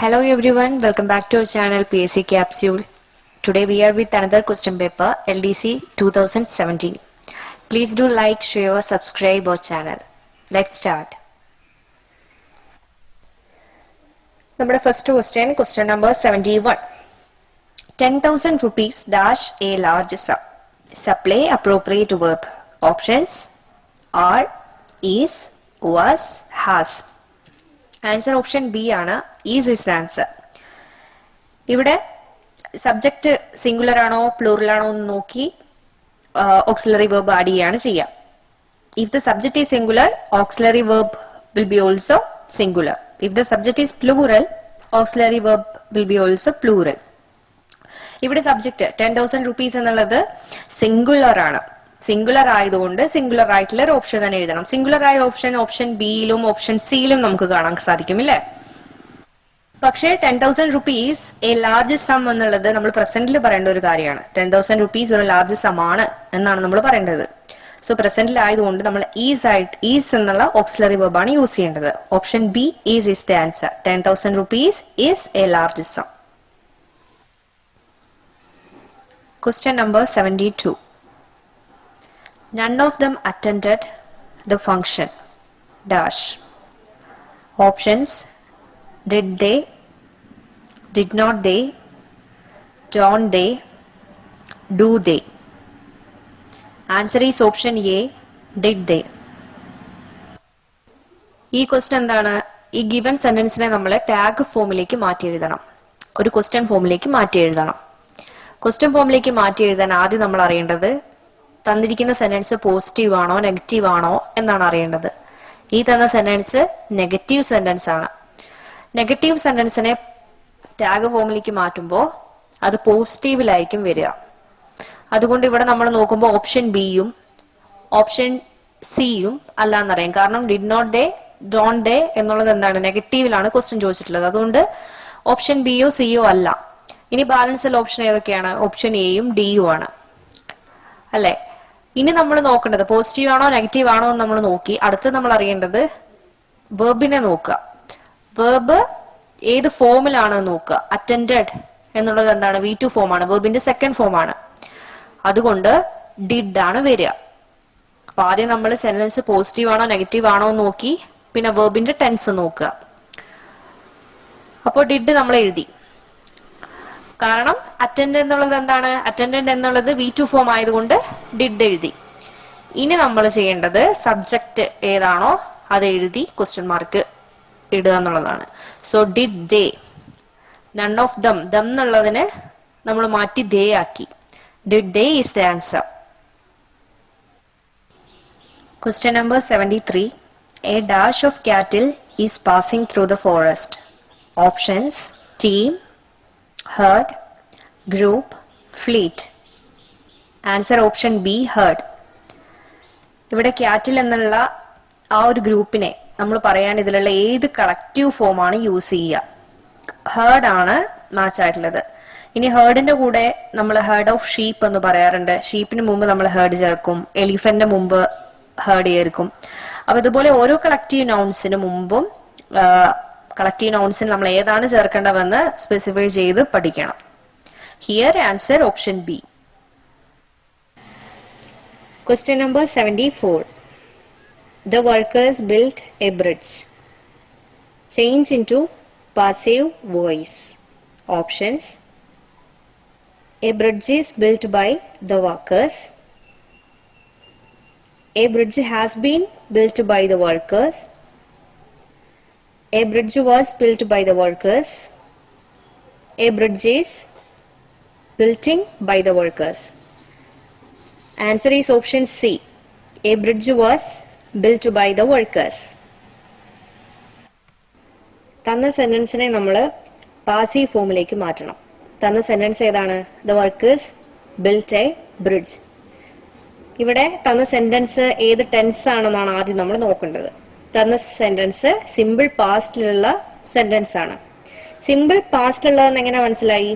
Hello everyone, welcome back to our channel PSC Capsule. Today we are with another question paper LDC 2017. Please do like, share, subscribe our channel. Let's start. Our first question number 71. 10,000 rupees dash a large sum. Supply appropriate verb. Options are, is, was, has. Answer option B ആണ്. Is is the answer. ഇവിടെ subject singular ആണോ plural ആണോ എന്ന് നോക്കി auxiliary verb add ചെയ്യാണ് ചെയ്യുക. If the subject is singular, auxiliary verb will be also singular. If the subject is plural, auxiliary verb will be also plural. ഇവിടെ subject 10,000 rupees എന്നുള്ളത് singular ആണ്. Singular ആയതുകൊണ്ട് സിംഗുലർ ആയിട്ടുള്ള ഒരു ഓപ്ഷൻ തന്നെ എഴുതണം. സിംഗുലർ ആയ ഓപ്ഷൻ ബിയിലും ഓപ്ഷൻ സിയിലും നമുക്ക് കാണാൻ സാധിക്കും, ഇല്ലേ? പക്ഷേ 10,000 rupees എ ലാർജ് സം എന്നുള്ളത് നമ്മൾ പ്രസന്റിൽ പറയേണ്ട ഒരു കാര്യമാണ്. 10,000 rupees ഒരു ലാർജ് സം ആണ് എന്നാണ് നമ്മൾ പറയേണ്ടത്. സോ പ്രസന്റിൽ ആയതുകൊണ്ട് നമ്മൾ ഈസ് എന്നുള്ള ഓക്സിലറി വെർബ് ആണ് യൂസ് ചെയ്യേണ്ടത്. Option B is is the answer. 10,000 rupees is A large some. Question number 72. None of them attended the function dash. Options: did they, did not they, don't they, do they. Answer is option A, did they. ഈ question എന്താണ്? ഈ given സെന്റൻസിനെ നമ്മൾ tag ഫോമിലേക്ക് മാറ്റി എഴുതണം. ഒരു question ഫോമിലേക്ക് മാറ്റി എഴുതണം. ക്വസ്റ്റ്യൻ ഫോമിലേക്ക് മാറ്റി എഴുതാൻ ആദ്യം നമ്മൾ അറിയേണ്ടത് തന്നിരിക്കുന്ന സെന്റൻസ് പോസിറ്റീവ് ആണോ നെഗറ്റീവ് ആണോ എന്നാണ് അറിയേണ്ടത്. ഈ തന്ന സെന്റൻസ് നെഗറ്റീവ് സെന്റൻസ് ആണ്. നെഗറ്റീവ് സെന്റൻസിനെ ടാഗ് ഫോമിലേക്ക് മാറ്റുമ്പോൾ അത് പോസിറ്റീവിലായിരിക്കും വരിക. അതുകൊണ്ട് ഇവിടെ നമ്മൾ നോക്കുമ്പോൾ ഓപ്ഷൻ ബിയും ഓപ്ഷൻ സിയും അല്ല എന്നറിയാം. കാരണം did not they, don't they എന്നുള്ളത് എന്താണ്? നെഗറ്റീവിലാണ് ക്വസ്റ്റ്യൻ ചോദിച്ചിട്ടുള്ളത്. അതുകൊണ്ട് ഓപ്ഷൻ ബിയോ സിയോ അല്ല. ഇനി ബാലൻസ് ഓപ്ഷൻ ഏതൊക്കെയാണ്? ഓപ്ഷൻ എയും ഡിയും ആണ്, അല്ലെ? ഇനി നമ്മൾ നോക്കേണ്ടത് പോസിറ്റീവ് ആണോ നെഗറ്റീവ് ആണോ എന്ന് നമ്മൾ നോക്കി. അടുത്ത് നമ്മൾ അറിയേണ്ടത് വെർബിനെ നോക്കുക. വെർബ് ഏത് ഫോമിലാണ് നോക്കുക. അറ്റൻഡഡ് എന്നുള്ളത് എന്താണ്? V2 ഫോം ആണ്. വെർബിന്റെ സെക്കൻഡ് ഫോം ആണ്. അതുകൊണ്ട് ഡിഡ് ആണ് വരിക. അപ്പൊ ആദ്യം നമ്മൾ സെന്റൻസ് പോസിറ്റീവ് ആണോ നെഗറ്റീവ് ആണോ എന്ന് നോക്കി, പിന്നെ വെർബിന്റെ ടെൻസ് നോക്കുക. അപ്പോൾ ഡിഡ് നമ്മൾ എഴുതി. കാരണം അറ്റൻഡ് എന്നുള്ളത് എന്താണ്? അറ്റൻഡന്റ് എന്നുള്ളത് V2 ഫോം ആയതുകൊണ്ട് ഡിഡ് എഴുതി. ഇനി നമ്മൾ ചെയ്യേണ്ടത് സബ്ജക്റ്റ് ഏതാണോ അത് എഴുതി ക്വസ്റ്റ്യൻ മാർക്ക് ഇടുക എന്നുള്ളതാണ്. So did they, none of them, dum എന്നുള്ളതിന് നമ്മൾ മാറ്റി ദേ ആക്കി. Did they is the answer. Question number 73. A dash of കാറ്റിൽ is passing through the forest. Options: team, herd, group, fleet. Answer option B, herd. ഇവിടെ cattle എന്നുള്ള ആ ഒരു ഗ്രൂപ്പിനെ നമ്മൾ പറയാൻ ഇതിലുള്ള ഏത് കളക്റ്റീവ് ഫോമാണ് യൂസ് ചെയ്യുക? herd ആണ് മാച്ച് ആയിട്ടുള്ളത്. ഇനി ഹേർഡിന്റെ കൂടെ നമ്മൾ ഹേർഡ് ഓഫ് ഷീപ്പ് എന്ന് പറയാറുണ്ട്. ഷീപ്പിന് മുമ്പ് നമ്മൾ ഹേർഡ് ചേർക്കും, എലിഫന്റിന്റെ മുമ്പ് ഹേർഡ് ചേർക്കും. അപ്പൊ ഇതുപോലെ ഓരോ കളക്റ്റീവ് നൗൺസിന് മുമ്പും കളക്റ്റീവ് നൗൺസിന് നമ്മൾ ഏതാണ് ചേർക്കേണ്ടതെന്ന് സ്പെസിഫൈ ചെയ്ത് പഠിക്കണം. Here answer option B. Question number 74. The workers built a bridge. Change into passive voice. Options: a bridge is built by the workers. A bridge has been built by the workers. A bridge was built by the workers. A bridge is building by the workers. Answer is option C. A bridge was built by the workers. തന്ന സെന്റൻസിനെ നമ്മൾ passive ഫോമിലേക്ക് മാറ്റണം. തന്ന sentence ഏതാണ്? The workers built a bridge. ഇവിടെ തന്ന sentence ഏത് tense ആണെന്നാണ് ആദ്യം നമ്മൾ നോക്കേണ്ടത്. തന്ന സെന്റൻസ് സിമ്പിൾ പാസ്റ്റിലുള്ള സെന്റൻസ് ആണ്. സിമ്പിൾ പാസ്റ്റ് ഉള്ളതെന്ന് എങ്ങനെ മനസ്സിലായി?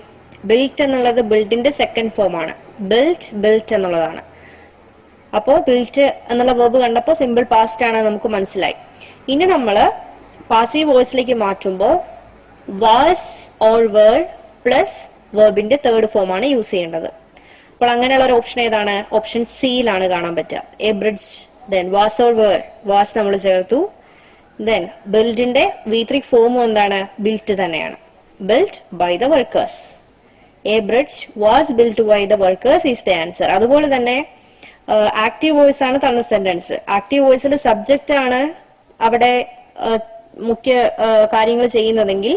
ബിൽറ്റ് എന്നുള്ളത് ബിൽഡിന്റെ സെക്കൻഡ് ഫോം ആണ്. ബിൽറ്റ് എന്നുള്ളതാണ്. അപ്പോൾ ബിൽറ്റ് എന്നുള്ള വെർബ് കണ്ടപ്പോൾ സിമ്പിൾ പാസ്റ്റ് ആണ് നമുക്ക് മനസ്സിലായി. ഇനി നമ്മൾ പാസീവ് വോയിസിലേക്ക് മാറ്റുമ്പോൾ വാസ് ഓർ വേർ പ്ലസ് വെർബിന്റെ തേർഡ് ഫോം ആണ് യൂസ് ചെയ്യേണ്ടത്. അപ്പോൾ അങ്ങനെയുള്ള ഒരു ഓപ്ഷൻ ഏതാണ്? ഓപ്ഷൻ സിയിലാണ് കാണാൻ പറ്റുക. A bridge, then was or were, was നമ്മൾ ചേർത്തു. ദെൻ ബിൽഡിന്റെ V3 ഫോമും എന്താണ്? ബിൽറ്റ് തന്നെയാണ്. Built by the workers. A bridge was built by the workers is the answer. അതുപോലെ തന്നെ ആക്റ്റീവ് വോയിസ് ആണ് തന്ന സെന്റൻസ്. ആക്റ്റീവ് വോയിസിൽ സബ്ജക്റ്റ് ആണ് അവിടെ മുഖ്യ കാര്യങ്ങൾ ചെയ്യുന്നതെങ്കിൽ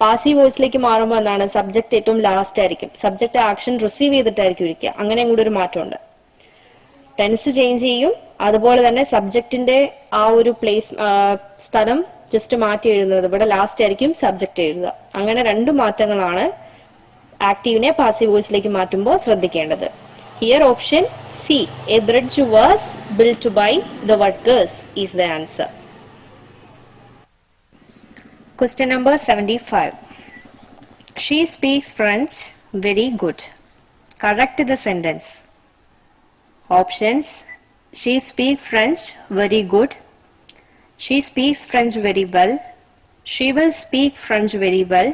പാസീവ് വോയിസിലേക്ക് മാറുമ്പോൾ എന്താണ്? സബ്ജക്ട് ഏറ്റവും ലാസ്റ്റ് ആയിരിക്കും. സബ്ജക്ട് ആക്ഷൻ റിസീവ് ചെയ്തിട്ടായിരിക്കും ഇരിക്കുക. അങ്ങനെയും കൂടി ഒരു മാറ്റമുണ്ട്. ടെൻസ് ചേഞ്ച് ചെയ്യും, അതുപോലെ തന്നെ സബ്ജക്റ്റിന്റെ ആ ഒരു പ്ലേസ് സ്ഥലം ജസ്റ്റ് മാറ്റി എഴുതുന്നത്. ഇവിടെ ലാസ്റ്റ് ആയിരിക്കും സബ്ജക്ട് എഴുതുക. അങ്ങനെ രണ്ട് മാറ്റങ്ങളാണ് ആക്റ്റീവിനെ പാസീവ് വോയിസിലേക്ക് മാറ്റുമ്പോൾ ശ്രദ്ധിക്കേണ്ടത്. Here option C, a bridge was built by the workers is the answer. Question number 75. She speaks French very good. Correct the sentence. Options: she speaks French very good. She speaks French very well. She will speak French very well.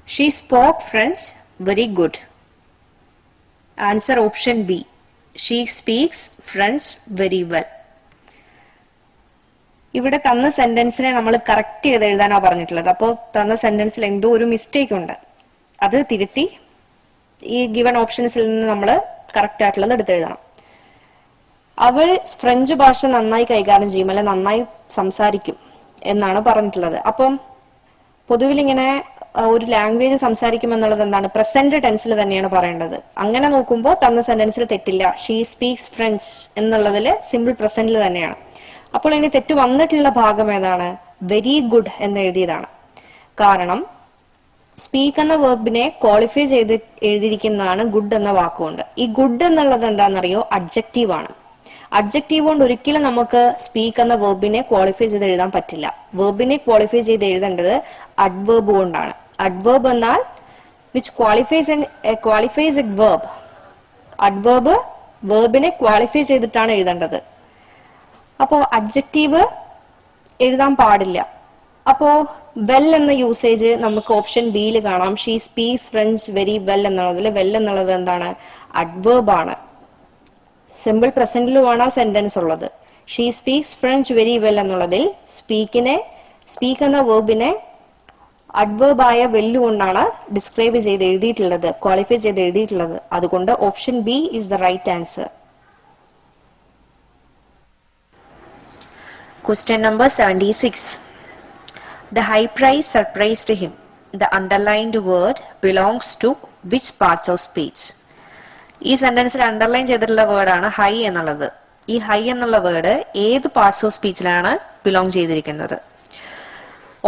She spoke French very good. Answer option B. She speaks French very well. ഇവിടെ തന്ന സെന്റൻസിനെ നമ്മൾ correct ചെയ്ത് എഴുതാനാണ് പറഞ്ഞിട്ടുള്ളത്. അപ്പോൾ തന്ന സെന്റൻസിൽ എന്തോ ഒരു മിസ്റ്റേക്ക് ഉണ്ട്. അത് തിരുത്തി ഈ ഗിവൺ ഓപ്ഷൻസിൽ നിന്ന് നമ്മൾ കറക്റ്റ് ആയിട്ടുള്ളത് എടുത്തെഴുതണം. അവൾ ഫ്രഞ്ച് ഭാഷ നന്നായി കൈകാര്യം ചെയ്യും, അല്ലെ നന്നായി സംസാരിക്കും എന്നാണ് പറഞ്ഞിട്ടുള്ളത്. അപ്പം പൊതുവിൽ ഇങ്ങനെ ഒരു ലാംഗ്വേജ് സംസാരിക്കും എന്നുള്ളത് എന്താണ്? പ്രസന്റ് ടെൻസിൽ തന്നെയാണ് പറയേണ്ടത്. അങ്ങനെ നോക്കുമ്പോൾ തന്ന സെന്റൻസിൽ തെറ്റില്ല. ഷീ സ്പീക്സ് ഫ്രഞ്ച് എന്നുള്ളതിൽ സിമ്പിൾ പ്രസന്റിൽ തന്നെയാണ്. അപ്പോൾ ഇനി തെറ്റ് വന്നിട്ടുള്ള ഭാഗം ഏതാണ്? വെരി ഗുഡ് എന്ന് എഴുതിയതാണ്. കാരണം സ്പീക്ക് എന്ന വെർബിനെ ക്വാളിഫൈ ചെയ്ത് എഴുതിയിരിക്കുന്നതാണ് ഗുഡ് എന്ന വാക്കുകൊണ്ട്. ഈ ഗുഡ് എന്നുള്ളത് എന്താണെന്നറിയോ? അഡ്ജക്റ്റീവ് ആണ്. അഡ്ജക്റ്റീവ് കൊണ്ട് ഒരിക്കലും നമുക്ക് സ്പീക്ക് എന്ന വെർബിനെ ക്വാളിഫൈ ചെയ്ത് എഴുതാൻ പറ്റില്ല. വെർബിനെ ക്വാളിഫൈ ചെയ്ത് എഴുതേണ്ടത് അഡ്വേർബ് കൊണ്ടാണ്. അഡ്വേർബ് എന്നാൽ which qualifies a verb. Adverb വെർബിനെ ക്വാളിഫൈ ചെയ്തിട്ടാണ് എഴുതേണ്ടത്. അപ്പോ അഡ്ജക്റ്റീവ് എഴുതാൻ പാടില്ല. അപ്പോ വെൽ എന്ന യൂസേജ് നമുക്ക് ഓപ്ഷൻ ബിയിൽ കാണാം. She speaks French very well എന്നുള്ളതിൽ വെൽ എന്നുള്ളത് എന്താണ്? അഡ്വേർബ് ആണ്. സിമ്പിൾ പ്രസന്റിലുമാണ് ആ സെന്റൻസ് ഉള്ളത്. She speaks French very well എന്നുള്ളതിൽ സ്പീക്ക് എന്ന വേർബിനെ അഡ്വേർബായ വെല്ലു കൊണ്ടാണ് ഡിസ്ക്രൈബ് ചെയ്ത് എഴുതിയിട്ടുള്ളത്, ക്വാളിഫൈ ചെയ്ത് എഴുതിയിട്ടുള്ളത്. അതുകൊണ്ട് option B is the right answer. Question number 76. The high price surprised him. The underlined word belongs to which parts of speech? ഈ സെന്റൻസിൽ അണ്ടർലൈൻ ചെയ്തിട്ടുള്ള വേർഡാണ് ഹൈ എന്നുള്ളത്. ഈ ഹൈ എന്നുള്ള വേർഡ് ഏത് പാർട്സ് ഓഫ് സ്പീച്ചിലാണ് ബിലോങ് ചെയ്തിരിക്കുന്നത്?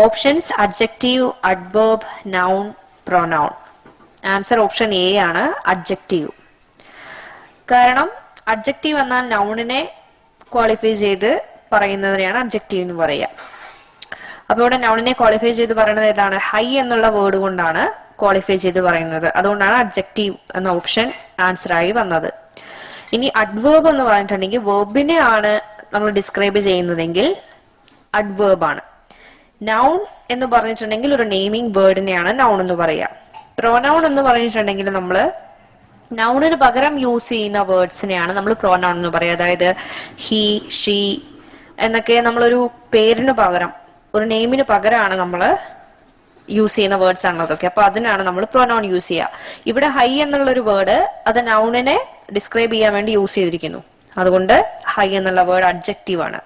Options: adjective, adverb, noun, pronoun. Answer option A ആണ്, adjective. കാരണം അഡ്ജക്റ്റീവ് എന്നാൽ നൗണിനെ ക്വാളിഫൈ ചെയ്ത് പറയുന്നതിനെയാണ് അഡ്ജക്റ്റീവ് എന്ന് പറയുക. അപ്പൊ ഇവിടെ നൗണിനെ ക്വാളിഫൈ ചെയ്ത് പറയുന്നത് ഏതാണ്? ഹൈ എന്നുള്ള വേർഡ് കൊണ്ടാണ് ക്വാളിഫൈ ചെയ്ത് പറയുന്നത്. അതുകൊണ്ടാണ് അഡ്ജക്റ്റീവ് എന്ന ഓപ്ഷൻ ആൻസർ ആയി വന്നത്. ഇനി അഡ്വേർബ് എന്ന് പറഞ്ഞിട്ടുണ്ടെങ്കിൽ വെർബിനെ ആണ് നമ്മൾ ഡിസ്ക്രൈബ് ചെയ്യുന്നതെങ്കിൽ അഡ്വേർബ് ആണ്. നൗൺ എന്ന് പറഞ്ഞിട്ടുണ്ടെങ്കിൽ ഒരു നെയിമിംഗ് വേർഡിനെയാണ് നൗൺ എന്ന് പറയുക. പ്രൊനൗൺ എന്ന് പറഞ്ഞിട്ടുണ്ടെങ്കിൽ നമ്മൾ നൗണിന് പകരം യൂസ് ചെയ്യുന്ന വേർഡ്സിനെയാണ് നമ്മൾ പ്രൊനൗൺ എന്ന് പറയുക. അതായത് ഹി, ഷീ എന്നൊക്കെ നമ്മളൊരു പേരിന് പകരം, ഒരു നെയിമിന് പകരമാണ് നമ്മൾ യൂസ് ചെയ്യുന്ന വേർഡ്സ് ആണ് അതൊക്കെ. അപ്പൊ അതിനാണ് നമ്മൾ പ്രൊനൗൺ യൂസ് ചെയ്യുക. ഇവിടെ ഹൈ എന്നുള്ള ഒരു വേർഡ് അത് നൗണിനെ ഡിസ്ക്രൈബ് ചെയ്യാൻ വേണ്ടി യൂസ് ചെയ്തിരിക്കുന്നു. അതുകൊണ്ട് ഹൈ എന്നുള്ള വേർഡ് അഡ്ജക്റ്റീവ് ആണ്.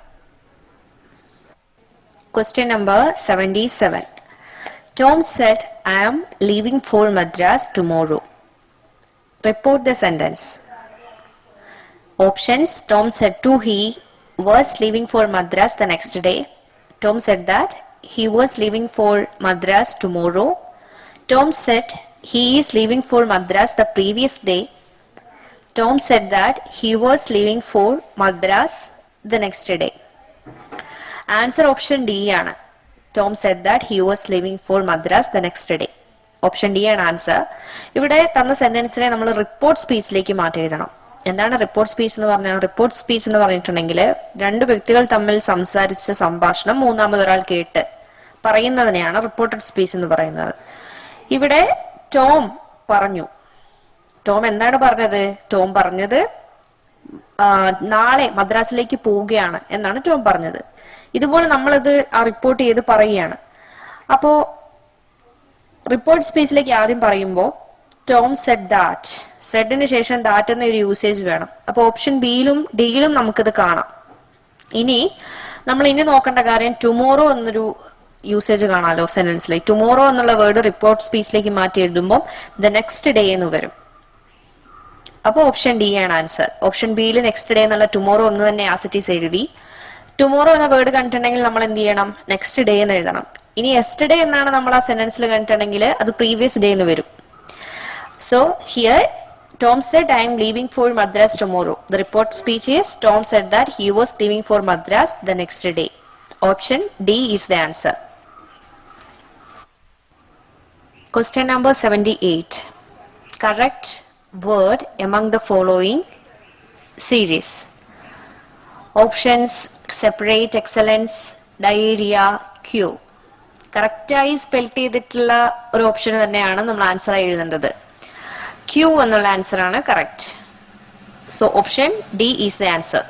Question number 77. Tom said, I am leaving for Madras tomorrow. Report the sentence. Options: Tom said to he was leaving for Madras the next day. Tom said that he was leaving for Madras tomorrow. Tom said he is leaving for Madras the previous day. Tom said that he was leaving for Madras the next day. Answer option D ആണ്. Tom said that he was leaving for Madras the next day. Option D ആണ് answer. ഇവിടെ തന്ന സെന്റൻസിനെ നമ്മൾ report സ്പീച്ചിലേക്ക് മാറ്റി എഴുതണം. എന്താണ് report speech എന്ന് പറഞ്ഞാൽ? റിപ്പോർട്ട് സ്പീച്ച് എന്ന് പറഞ്ഞിട്ടുണ്ടെങ്കിൽ രണ്ട് വ്യക്തികൾ തമ്മിൽ സംസാരിച്ച സംഭാഷണം മൂന്നാമതൊരാൾ കേട്ട് പറയുന്നതിനെയാണ് റിപ്പോർട്ടഡ് സ്പീച്ച് എന്ന് പറയുന്നത്. ഇവിടെ ടോം പറഞ്ഞു. ടോം എന്താണ് പറഞ്ഞത്? ടോം പറഞ്ഞത് നാളെ മദ്രാസിലേക്ക് പോവുകയാണ് എന്നാണ് ടോം പറഞ്ഞത്. ഇതുപോലെ നമ്മളിത് റിപ്പോർട്ട് ചെയ്ത് പറയുകയാണ്. അപ്പോ റിപ്പോർട്ട് സ്പീച്ചിലേക്ക് ആദ്യം പറയുമ്പോൾ ടോം സെഡ് ദാറ്റ്, സെഡിന് ശേഷം ദാറ്റ് എന്ന ഒരു യൂസേജ് വേണം. അപ്പൊ ഓപ്ഷൻ ബിയിലും ഡിയിലും നമുക്കിത് കാണാം. ഇനി നമ്മൾ ഇനി നോക്കേണ്ട കാര്യം ടുമോറോ എന്നൊരു യൂസേജ് കാണാമല്ലോ സെന്റൻസിലേക്ക്. ടുമോറോ എന്നുള്ള വേർഡ് റിപ്പോർട്ട് സ്പീച്ചിലേക്ക് മാറ്റി എഴുതുമ്പോൾ ദ നെക്സ്റ്റ് ഡേ എന്ന് വരും. അപ്പൊ ഓപ്ഷൻ ഡി ആണ് ആൻസർ. ഓപ്ഷൻ ബിയിൽ നെക്സ്റ്റ് ഡേ എന്നുള്ള ടുമോറോ ഒന്ന് തന്നെ ആസിറ്റീസ് എഴുതി. ടുമോറോ എന്ന വേർഡ് കണ്ടിട്ടുണ്ടെങ്കിൽ നമ്മൾ എന്ത് ചെയ്യണം? നെക്സ്റ്റ് ഡേ എന്ന് എഴുതണം. ഇനി യെസ്റ്റർഡേ എന്നാണ് നമ്മൾ ആ സെന്റൻസിൽ കണ്ടിട്ടുണ്ടെങ്കിൽ അത് പ്രീവിയസ് ഡേ എന്ന് വരും. So here Tom said, I am leaving for Madras tomorrow. The report speech is Tom said that he was leaving for Madras the next day. Option D is the answer. Question number 78. Correct word among the following series. Options: separate, excellence, diarrhea, cure. കറക്റ്റായി spell ചെയ്തിട്ടുള്ള ഒരു option തന്നെയാണ് നമ്മൾ answer ആയി എഴുതേണ്ടത്. Q എന്നുള്ള answer ആണ് correct. So option D is the answer.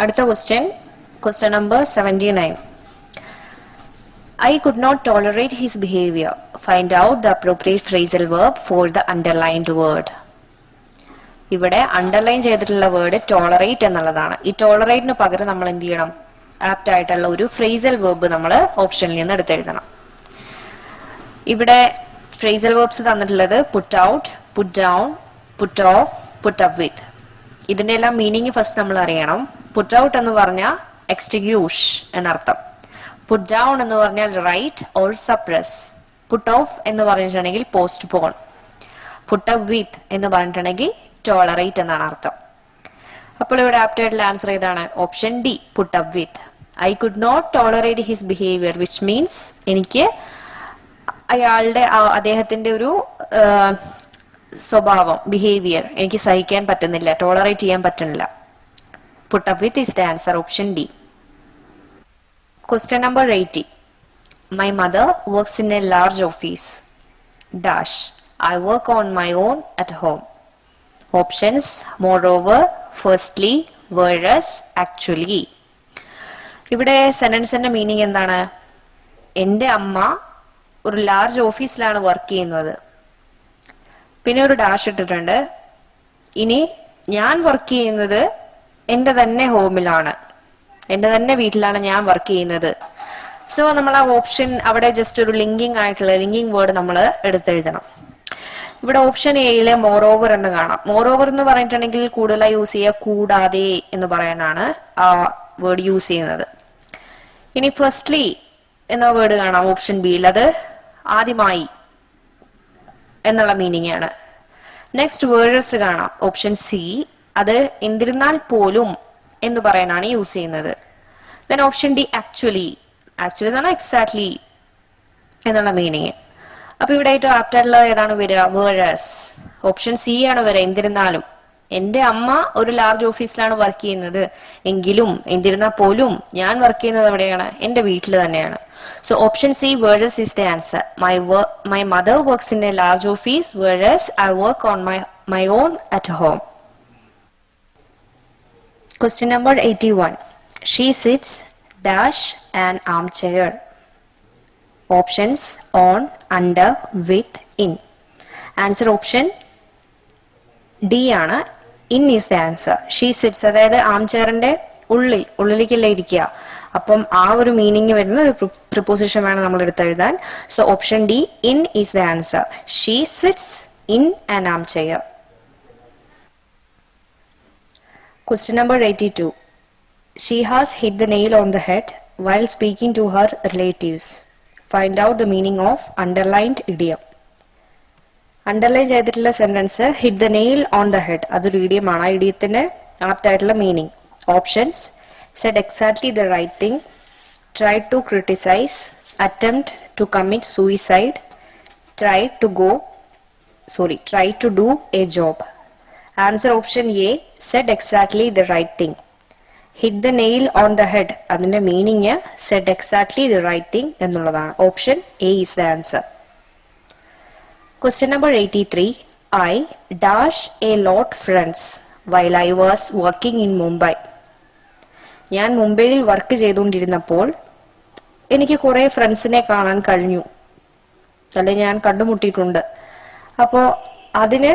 അടുത്ത question number 79. I could not tolerate his behavior. Find out the appropriate phrasal verb for the underlined word. ഇവിടെ അണ്ടർലൈൻ ചെയ്തിട്ടുള്ള വേർഡ് ടോളറേറ്റ് എന്നുള്ളതാണ്. ഈ ടോളറേറ്റിന് പകരം നമ്മൾ എന്ത് ചെയ്യണം? ആപ്റ്റ് ആയിട്ടുള്ള ഒരു ഫ്രേസൽ വേർബ് നമ്മൾ ഓപ്ഷനിൽ നിന്ന് എടുത്തെഴുതണം. ഇവിടെ ഫ്രേസൽ വേർബ്സ് തന്നിട്ടുള്ളത് put out, puttu down, put off, puttu up വിത്ത്. ഇതിന്റെ എല്ലാം മീനിങ് ഫസ്റ്റ് നമ്മൾ അറിയണം. പുട്ട് ഔട്ട് എന്ന് പറഞ്ഞാൽ എക്സ്റ്റിഗ്യൂഷ് എന്നർത്ഥം. പുട്ട് ഡൗൺ എന്ന് പറഞ്ഞാൽ write or suppress. Put off എന്ന് പറഞ്ഞിട്ടുണ്ടെങ്കിൽ postpone. Put up with എന്ന് പറഞ്ഞിട്ടുണ്ടെങ്കിൽ ടോളറേറ്റ് എന്നാണ് അർത്ഥം. അപ്പോൾ ഇവിടെ ആപ്റ്റ് ആയിട്ടുള്ള ആൻസർ ഏതാണ്? Option D, put up with. I could not tolerate his behaviour, which means എനിക്ക് അദ്ദേഹത്തിന്റെ ഒരു സ്വഭാവം, ബിഹേവിയർ എനിക്ക് സഹിക്കാൻ പറ്റുന്നില്ല, ടോളറേറ്റ് ചെയ്യാൻ പറ്റുന്നില്ല. Puttu up with is the answer, option D. Question number 80. My mother works in a large office. Dash. I work on my own at home. Options: moreover, firstly, whereas, actually. ഇവിടെ സെന്റൻസിന്റെ meaning എന്താണ്? എന്റെ അമ്മ ഒരു large ഓഫീസിലാണ് work ചെയ്യുന്നത്. പിന്നെ ഒരു dash ഇട്ടിട്ടുണ്ട്. ഇനി ഞാൻ വർക്ക് ചെയ്യുന്നത് എന്റെ തന്നെ ഹോമിലാണ്, എന്റെ തന്നെ വീട്ടിലാണ് ഞാൻ വർക്ക് ചെയ്യുന്നത്. സോ നമ്മൾ ആ ഓപ്ഷൻ അവിടെ ജസ്റ്റ് ഒരു ലിങ്കിങ് വേർഡ് നമ്മൾ എടുത്തെഴുതണം. ഇവിടെ ഓപ്ഷൻ എയിലെ മോർ ഓവർ എന്ന് കാണാം. മോർ ഓവർ എന്ന് പറഞ്ഞിട്ടുണ്ടെങ്കിൽ കൂടുതലായി യൂസ് ചെയ്യുക കൂടാതെ എന്ന് പറയാനാണ് ആ വേർഡ് യൂസ് ചെയ്യുന്നത്. ഇനി ഫസ്റ്റ്ലി എന്ന വേർഡ് കാണാം ഓപ്ഷൻ ബിയിൽ. അത് ആദ്യമായി എന്നുള്ള മീനിങ് ആണ്. നെക്സ്റ്റ് വേർഡ്സ് കാണാം ഓപ്ഷൻ സി. അത് എന്തിരുന്നാൽ പോലും എന്ന് പറയാനാണ് യൂസ് ചെയ്യുന്നത്. ദെൻ ഓപ്ഷൻ ഡി ആക്ച്വലി എന്ന് പറഞ്ഞാൽ എക്സാക്ട്ലി എന്നുള്ള മീനിങ്. അപ്പൊ ഇവിടെ ഏറ്റവും ആപ്റ്റ് ആയിട്ടുള്ള ഏതാണ് വരിക? വേഴ്സ്. ഓപ്ഷൻ സി ആണ് വരിക. എന്തിരുന്നാലും എന്റെ അമ്മ ഒരു ലാർജ് ഓഫീസിലാണ് വർക്ക് ചെയ്യുന്നത് എങ്കിലും എന്തിരുന്നാൽ പോലും ഞാൻ വർക്ക് ചെയ്യുന്നത് എവിടെയാണ്? എന്റെ വീട്ടിൽ തന്നെയാണ്. So option C whereas is the answer. My mother works in a large office whereas I work on my own at home. Question number 81. She sits dash an armchair. Options: on, under, with, in. Answer option D ആണ്. In is the answer. She sits അതായത് ആംചെയറിന്റെ ഉള്ളിലേക്കല്ല ഇരിക്കുക. അപ്പം ആ ഒരു meaning വരുന്ന ഒരു preposition വേണം നമ്മൾ എടുത്തെഴുതാൻ. So option D, in is the answer. She sits in an armchair. Question number 82. She has hit the nail on the head while speaking to her relatives. Find out the meaning of underlined idiom. Underline ചെയ്തിട്ടുള്ള sentence hit the nail on the head. അതൊരു idiom ആണ്. ആ ഇഡിയത്തിന്റെ apt ആയിട്ടുള്ള meaning. Options: said exactly the right thing, tried to criticize, attempt to commit suicide, tried to do a job. Answer option A, said exactly the right thing. Hit the nail on the head അതിന്റെ meaning said exactly the right thing എന്നുള്ളതാണ്. Option A is the answer. Question number 83. I dash a lot friends while I was working in Mumbai. ഞാൻ മുംബൈയിൽ work ചെയ്തുകൊണ്ടിരുന്നപ്പോൾ എനിക്ക് കുറെ ഫ്രണ്ട്സിനെ കാണാൻ കഴിഞ്ഞു, അല്ലെ ഞാൻ കണ്ടുമുട്ടിയിട്ടുണ്ട്. അപ്പോൾ അതിന്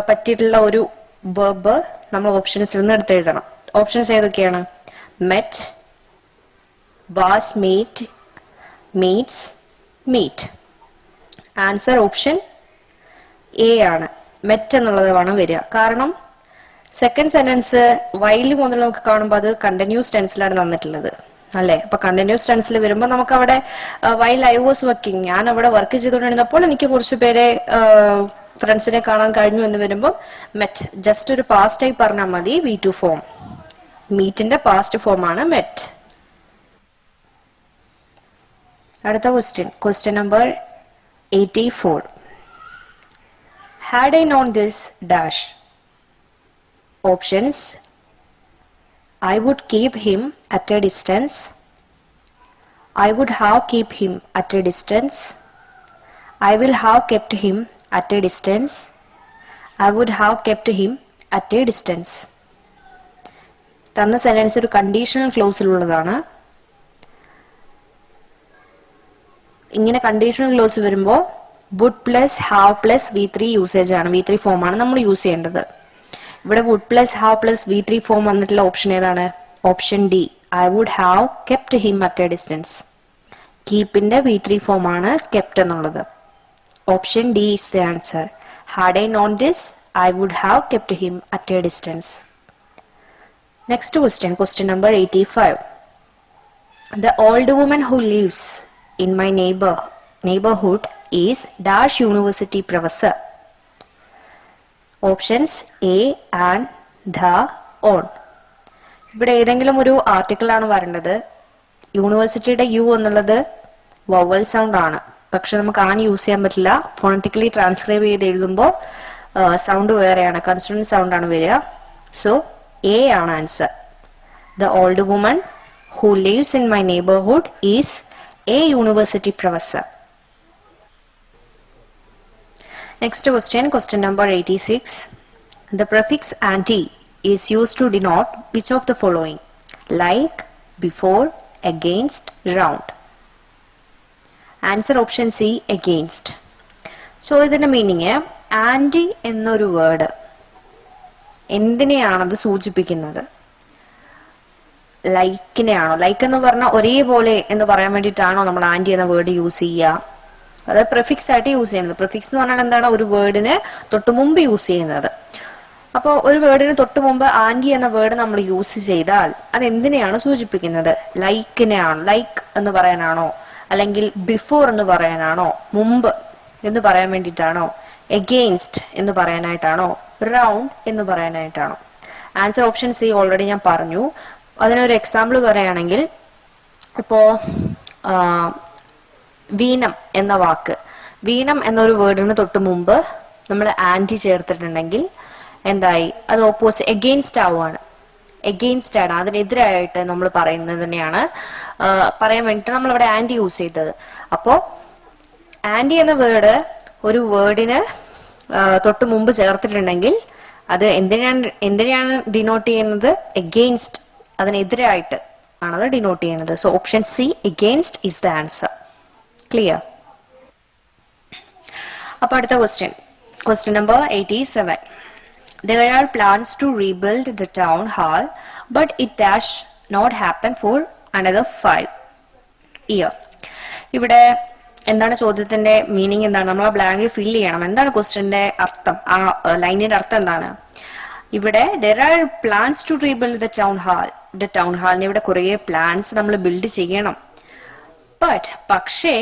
പറ്റിയിട്ടുള്ള ഒരു വെർബ് നമ്മൾ ഓപ്ഷൻസിൽ നിന്ന് എടുത്തെഴുതണം. ഓപ്ഷൻസ് ഏതൊക്കെയാണ്? Met, was meet, meets, meet. Answer option A ആണ്. മെറ്റ് എന്നുള്ളത് വേണം വരിക. കാരണം സെക്കൻഡ് സെന്റൻസ് വൈൽ മുതൽ നമുക്ക് കാണുമ്പോൾ അത് കണ്ടിന്യൂസ് ടെൻസിലാണ് തന്നിട്ടുള്ളത്, അല്ലെ? അപ്പൊ കണ്ടിന്യൂസ് ടെൻസിൽ വരുമ്പോൾ നമുക്ക് അവിടെ വൈൽ ഐ വാസ് വർക്കിംഗ്, ഞാൻ അവിടെ വർക്ക് ചെയ്തുകൊണ്ടിരുന്നപ്പോൾ എനിക്ക് കുറച്ചു പേരെ ഫ്രണ്ട്സിനെ കാണാൻ കഴിഞ്ഞു എന്ന് വരുമ്പോൾ മെറ്റ്. ജസ്റ്റ് ഒരു പാസ്റ്റ് ആയി പറഞ്ഞാൽ മതി. V2 ഫോം, മീറ്റിന്റെ പാസ്റ്റ് ഫോം ആണ് മെറ്റ്. അടുത്ത question number 84. Had I known this dash. Options: I would keep him at a distance. I would have keep him at a distance. I will have kept him at a distance. I would have kept him at a distance. തന്ന sentence ഒരു conditional ക്ലോസിലുള്ളതാണ്. ഇങ്ങനെ conditional clause വരുമ്പോൾ would plus have plus V3 usage ആണ്, V3 form ആണ് നമ്മൾ use ചെയ്യേണ്ടത്. ഇവിടെ would plus have plus V3 form വന്നിട്ടുള്ള ഓപ്ഷൻ ഏതാണ്? Option D, I would have kept him at a distance. കീപ്പിന്റെ V3 ഫോം ആണ് കെപ്റ്റ് എന്നുള്ളത്. Option D is the answer. Had I known this I would have kept him at a distance. Next question number 85. The old woman who lives in my neighborhood is dash university professor. Options A and the on. ഇവിടെ ഏതെങ്കിലും ഒരു article ആണ് വരേണ്ടത്. യൂണിവേഴ്സിറ്റിയുടെ U എന്നുള്ളത് vowel sound ആണ്, പക്ഷെ നമുക്ക് ആൻ യൂസ് ചെയ്യാൻ പറ്റില്ല. ഫോണറ്റിക്കലി ട്രാൻസ്ക്രൈബ് ചെയ്ത് എഴുതുമ്പോൾ സൗണ്ട് വേറെയാണ്, കൺസോണന്റ് സൗണ്ട് ആണ് വരിക. സോ എ ആണ് answer. The old woman who lives in my neighborhood is a university professor. Next question number 86. The prefix anti is used to denote which of the following? Like, before, against, round. Answer option C, against. So ഇതിന്റെ meaning, anti എന്നൊരു word എന്തിനെയാണത് സൂചിപ്പിക്കുന്നത്? ലൈക്കിനെയാണോ? Like എന്ന് പറഞ്ഞാൽ ഒരേപോലെ എന്ന് പറയാൻ വേണ്ടിയിട്ടാണോ നമ്മൾ ആന്റി എന്ന വേർഡ് യൂസ് ചെയ്യുക? അതായത് പ്രിഫിക്സ് ആയിട്ട് യൂസ് ചെയ്യുന്നത്. പ്രിഫിക്സ് എന്ന് പറഞ്ഞാൽ എന്താണ്? ഒരു വേർഡിന് തൊട്ട് മുമ്പ് യൂസ് ചെയ്യുന്നത്. അപ്പോൾ ഒരു വേർഡിന് തൊട്ട് മുമ്പ് ആന്റി എന്ന വേർഡ് നമ്മൾ യൂസ് ചെയ്താൽ അത് എന്തിനെയാണ് സൂചിപ്പിക്കുന്നത്? ലൈക്കിനെയാണോ? ലൈക്ക് എന്ന് പറയാനാണോ? അല്ലെങ്കിൽ ബിഫോർ എന്ന് പറയാനാണോ? മുമ്പ് എന്ന് പറയാൻ വേണ്ടിയിട്ടാണോ? എഗെയിൻസ്റ്റ് എന്ന് പറയാനായിട്ടാണോ? റൗണ്ട് എന്ന് പറയാനായിട്ടാണോ? ആൻസർ ഓപ്ഷൻ സി ഓൾറെഡി ഞാൻ പറഞ്ഞു. അതിനൊരു എക്സാമ്പിൾ പറയുകയാണെങ്കിൽ, ഇപ്പോ വീനം എന്ന വാക്ക്, വീനം എന്നൊരു വേർഡിന് തൊട്ട് മുമ്പ് നമ്മൾ ആന്റി ചേർത്തിട്ടുണ്ടെങ്കിൽ എന്തായി? അത് ഓപ്പോസിറ്റ് എഗെയിൻസ്റ്റ് ആവുകയാണ്. എഗെയിൻസ്റ്റ് ആണ്, അതിനെതിരായിട്ട് നമ്മൾ പറയുന്നത് തന്നെയാണ് പറയാൻ വേണ്ടിയിട്ട് നമ്മൾ ഇവിടെ ആന്റി യൂസ് ചെയ്തത്. അപ്പോ ആന്റി എന്ന വേർഡ് ഒരു വേർഡിന് തൊട്ട് മുമ്പ് ചേർത്തിട്ടുണ്ടെങ്കിൽ അത് എന്തിനാണ് ഡിനോട്ട് ചെയ്യുന്നത്? എഗെയിൻസ്റ്റ്, അതിനെതിരായിട്ട് ആണത് ഡിനോട്ട് ചെയ്യുന്നത്. So option C, against is the answer. Clear? അപ്പൊ അടുത്ത question number 87. There are plans to rebuild the town hall, but it dash not happen for another 5 years. ഇവിടെ എന്താണ് ചോദ്യത്തിന്റെ മീനിങ്? എന്താണ്? നമ്മൾ ആ ബ്ലാങ്ക് ഫില്ല് ചെയ്യണം. എന്താണ് ക്വസ്റ്റ്യന്റെ അർത്ഥം? ആ ലൈനിന്റെ അർത്ഥം എന്താണ്? ഇവിടെ there are plans to rebuild the town hall. Town ഹാളിന് ഇവിടെ കുറേ പ്ലാൻസ് നമ്മൾ ബിൽഡ് ചെയ്യണം. പക്ഷേ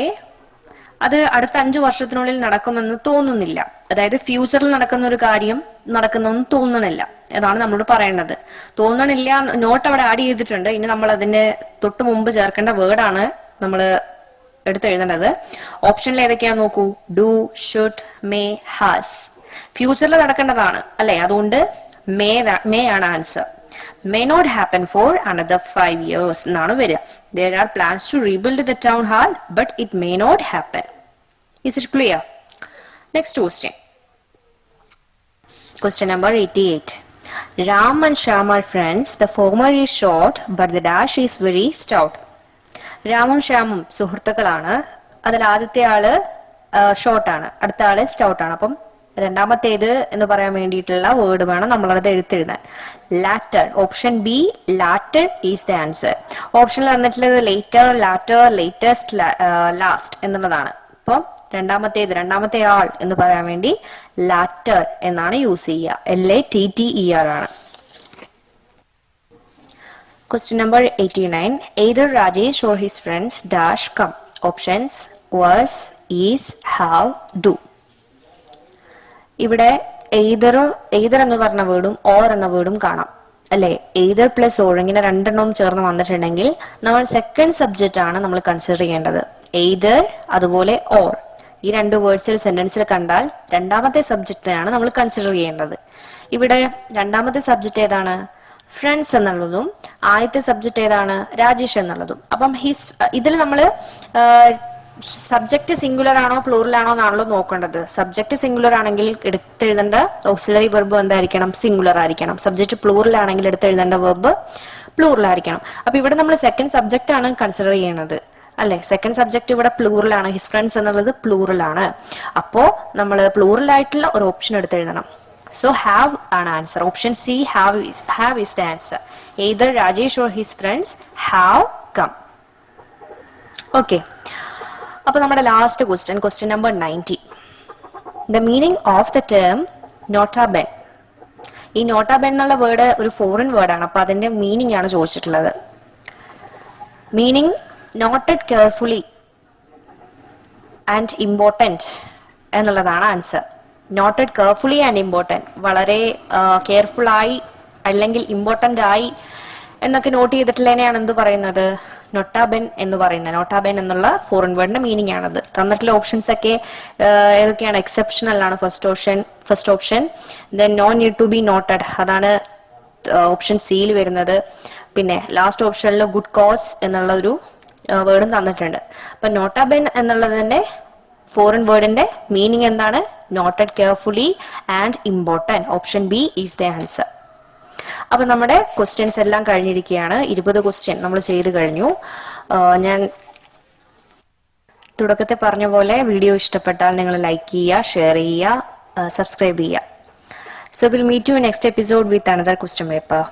അത് അടുത്ത 5 വർഷത്തിനുള്ളിൽ നടക്കുമെന്ന് തോന്നുന്നില്ല. അതായത് ഫ്യൂച്ചറിൽ നടക്കുന്ന ഒരു കാര്യം നടക്കുന്നെന്ന് തോന്നണില്ല. അതാണ് നമ്മളോട് പറയേണ്ടത്. തോന്നണില്ല, നോട്ട് അവിടെ ആഡ് ചെയ്തിട്ടുണ്ട്. ഇനി നമ്മൾ അതിന് തൊട്ട് മുമ്പ് ചേർക്കേണ്ട വേർഡാണ് നമ്മൾ എടുത്തെഴുതേണ്ടത്. ഓപ്ഷനിൽ ഏതൊക്കെയാ നോക്കൂ. Do, should, may, has. ഫ്യൂച്ചറിൽ നടക്കേണ്ടതാണ് അല്ലെ, അതുകൊണ്ട് മേ ആണ് answer. May not happen for another 5 years എന്നാണ് വരിക. There are plans to rebuild the town hall, but it may not happen. Is it clear? Next question. Question number 88. Ram and Shyam are friends. The former is short, but the dash is very stout. രാമും ശ്യാമും സുഹൃത്തുക്കളാണ്. അതിൽ ആദ്യത്തെ ആള് ഷോർട്ടാണ്, അടുത്ത ആള് സ്റ്റൗട്ടാണ്. അപ്പം രണ്ടാമത്തേത് എന്ന് പറയാൻ വേണ്ടിയിട്ടുള്ള വേർഡ് വേണം നമ്മളത് എഴുത്തെഴുതാൻ. Later, option B later is the answer. ഓപ്ഷനിൽ വന്നിട്ടുള്ളത് ലേറ്റർ, ലാറ്റർ, ലേറ്റസ്റ്റ്, ലാസ്റ്റ് എന്നുള്ളതാണ്. അപ്പം രണ്ടാമത്തെ ആൾ എന്ന് പറയാൻ വേണ്ടി ലാറ്റർ എന്നാണ് യൂസ് ചെയ്യുക. LATTER ആണ്. Question number 89. Either Rajesh or his friends dash come. Options was, is, have, do. ഇവിടെ എയ്തർ എന്ന് പറഞ്ഞ വേർഡും ഓർ എന്ന വേർഡും കാണാം അല്ലെ. എയ്തർ പ്ലസ് ഓർ ഇങ്ങനെ രണ്ടെണ്ണവും ചേർന്ന് വന്നിട്ടുണ്ടെങ്കിൽ നമ്മൾ സെക്കൻഡ് സബ്ജക്റ്റ് ആണ് നമ്മൾ കൺസിഡർ ചെയ്യേണ്ടത്. എയ്തർ അതുപോലെ ഓർ ഈ രണ്ട് വേർഡ്സ് സെന്റൻസിൽ കണ്ടാൽ രണ്ടാമത്തെ സബ്ജക്റ്റിനെയാണ് നമ്മൾ കൺസിഡർ ചെയ്യേണ്ടത്. ഇവിടെ രണ്ടാമത്തെ സബ്ജക്റ്റ് ഏതാണ്? ഫ്രണ്ട്സ് എന്നുള്ളതും ആദ്യത്തെ സബ്ജക്റ്റ് ഏതാണ്? രാജേഷ് എന്നുള്ളതും. അപ്പം ഇതിൽ നമ്മൾ സബ്ജക്ട് സിംഗുലർ ആണോ പ്ലൂറൽ ആണോ എന്നാണല്ലോ നോക്കേണ്ടത്. സബ്ജക്ട് സിംഗുലർ ആണെങ്കിൽ എടുത്തെഴുതേണ്ട ഓക്സിലറി വെർബ് എന്തായിരിക്കണം? സിംഗുലർ ആയിരിക്കണം. സബ്ജക്ട് പ്ലൂറൽ ആണെങ്കിൽ എടുത്തെഴുതേണ്ട വെർബ് പ്ലൂറൽ ആയിരിക്കണം. അപ്പൊ ഇവിടെ നമ്മൾ സെക്കൻഡ് സബ്ജക്റ്റ് ആണ് കൺസിഡർ ചെയ്യണത് അല്ലെ. സെക്കൻഡ് സബ്ജക്ട് ഇവിടെ പ്ലൂറൽ ആണ്. ഹിസ് ഫ്രണ്ട്സ് എന്നുള്ളത് പ്ലൂറൽ ആണ്. അപ്പോ നമ്മൾ പ്ലൂറൽ ആയിട്ടുള്ള ഒരു option എടുത്തെഴുതണം. So have an answer. Option C, have is the answer. Either Rajesh or his friends have come. Okay. അപ്പോൾ നമ്മുടെ last question number 90. The meaning of the term nota bene. ഈ nota bene എന്നുള്ള word ഒരു foreign വേർഡാണ്. അപ്പൊ അതിന്റെ meaning ആണ് ചോദിച്ചിട്ടുള്ളത്. Meaning noted carefully and important എന്നുള്ളതാണ് answer. Noted carefully and important, വളരെ കെയർഫുൾ ആയി അല്ലെങ്കിൽ ഇമ്പോർട്ടൻ്റ് ആയി എന്നൊക്കെ നോട്ട് ചെയ്തിട്ടുള്ളതിനെയാണ് എന്ത് പറയുന്നത്? നൊട്ടാബെൻ എന്ന് പറയുന്നത്. നൊട്ടാബെൻ എന്നുള്ള ഫോറിൻ വേർഡിന്റെ മീനിങ് ആണത്. തന്നിട്ടുള്ള ഓപ്ഷൻസ് ഒക്കെ ഏതൊക്കെയാണ്? എക്സെപ്ഷണൽ ആണ് first option. Then no need to be noted, അതാണ് ഓപ്ഷൻ സിയിൽ വരുന്നത്. പിന്നെ ലാസ്റ്റ് ഓപ്ഷനിൽ ഗുഡ് കോസ് എന്നുള്ള ഒരു വേർഡും തന്നിട്ടുണ്ട്. അപ്പൊ നോട്ടാബെൻ എന്നുള്ളതിന്റെ ഫോറിൻ വേർഡിന്റെ മീനിങ് എന്താണ്? Noted carefully and important. Option B is the answer. അപ്പൊ നമ്മുടെ ക്വസ്റ്റ്യൻസ് എല്ലാം കഴിഞ്ഞിരിക്കുകയാണ്. 20 ക്വസ്റ്റ്യൻ നമ്മൾ ചെയ്ത് കഴിഞ്ഞു. ഞാൻ തുടക്കത്തിൽ പറഞ്ഞ പോലെ വീഡിയോ ഇഷ്ടപ്പെട്ടാൽ നിങ്ങൾ ലൈക്ക് ചെയ്യുക, ഷെയർ ചെയ്യുക, സബ്സ്ക്രൈബ് ചെയ്യുക. So we'll meet you in next episode with another question paper.